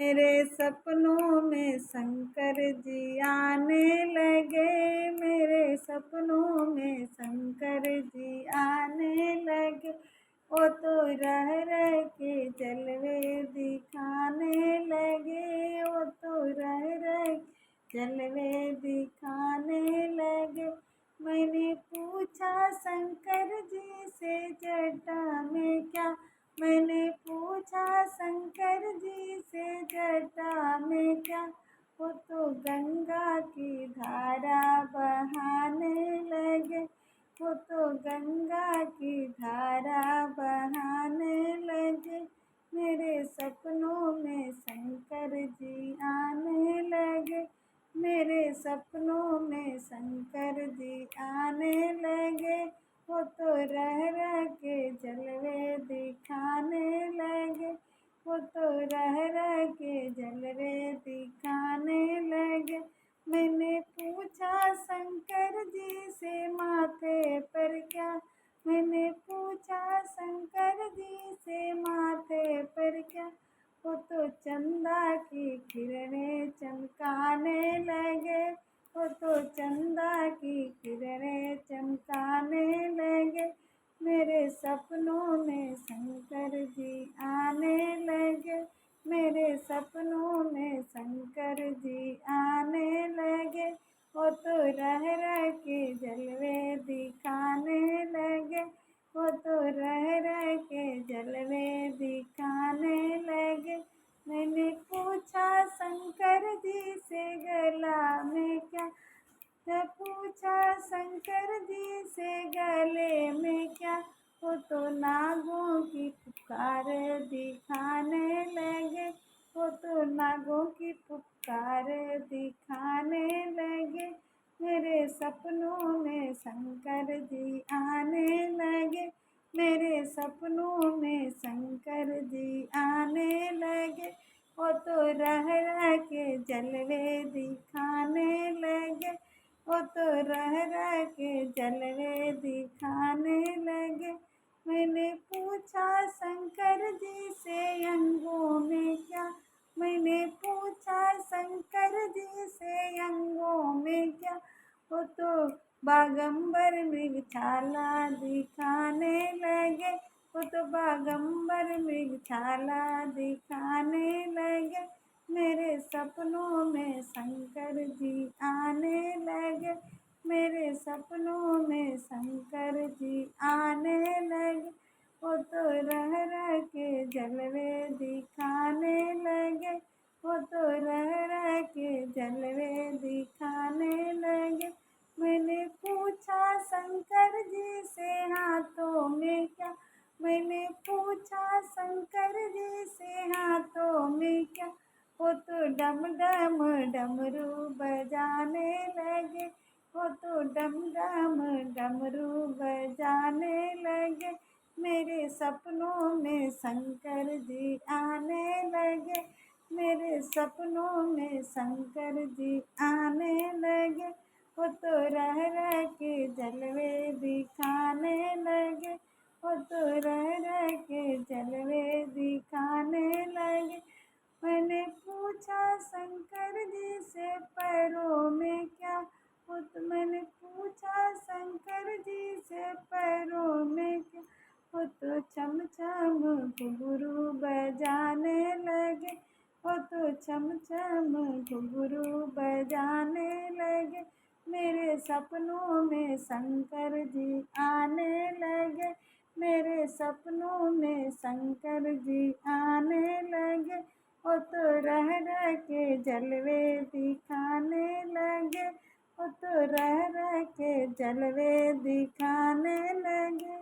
मेरे सपनों में शंकर जी आने लगे, मेरे सपनों में शंकर जी आने लगे। वो तो रह रह के जलवे दिखाने लगे, वो तो रह रह जलवे दिखाने लगे। मैंने पूछा शंकर जी से जटा में क्या, मैंने पूछा शंकर जी से जटा में क्या, वो तो गंगा की धारा बहाने लगे, वो तो गंगा की धारा बहाने लगे। मेरे सपनों में शंकर जी आने लगे, मेरे सपनों में शंकर जी आने लगे। वो तो रह रह के जलवे दिखाने लगे, वो तो रह रह के जलवे दिखाने लगे। मैंने पूछा शंकर जी से माथे पर क्या, मैंने पूछा शंकर जी से माथे पर क्या, वो तो चंदा की किरणें चमकाने लगे, वो तो चंदा की किरणें चमकाने लगे। मेरे सपनों में शंकर जी आने लगे, मेरे सपनों में शंकर जी आने लगे। वो तो रह रह के जलवे दिखाने लगे, वो तो रह रह के जलवे दिखाने लगे। मैंने पूछा शंकर जी से गला में क्या, मैं पूछा शंकर जी से गले में क्या, वो तो नागों की पुकार दिखाने लगे, वो तो नागों की पुकार दिखाने लगे। मेरे सपनों में शंकर जी आने लगे, मेरे सपनों में शंकर जी आने लगे। वो तो रह रह के जलवे दिखाने लगे, वो तो रह रह के जलवे दिखाने लगे। मैंने पूछा शंकर जी से अंगों में क्या, मैंने पूछा शंकर जी से अंगों में क्या, वो तो बागंबर मृगछाला दिखाने लगे, वो तो बागंबर मृगछाला दिखाने लगे। मेरे सपनों में शंकर जी आने लगे, मेरे सपनों में शंकर जी आने लगे। वो तो रह रह के जलवे दिखाने लगे, वो तो रह रह के जलवे दिखाने लगे। मैंने पूछा शंकर जी से हाथों में क्या, मैंने पूछा शंकर जी से हाथों में क्या, वो तो डम डम डमरू बजाने लगे, वो तो डम डम डमरू बजाने लगे। मेरे सपनों में शंकर जी आने लगे, मेरे सपनों में शंकर जी आने लगे। वो तो रह रह के जलवे दिखाने लगे, वो तो रह रह के जलवे दिखाने लगे। मैंने पूछा शंकर जी से पैरों में क्या, वो तो मैंने पूछा शंकर जी से पैरों में क्या, वो तो छम छम घुंघरू बजाने लगे, वो तो छम छम घुंघरू बजाने लगे। मेरे सपनों में शंकर जी आने लगे, मेरे सपनों में शंकर जी आने लगे। वो तो रह रह के जलवे दिखाने लगे, वो तो रह रह के जलवे दिखाने लगे।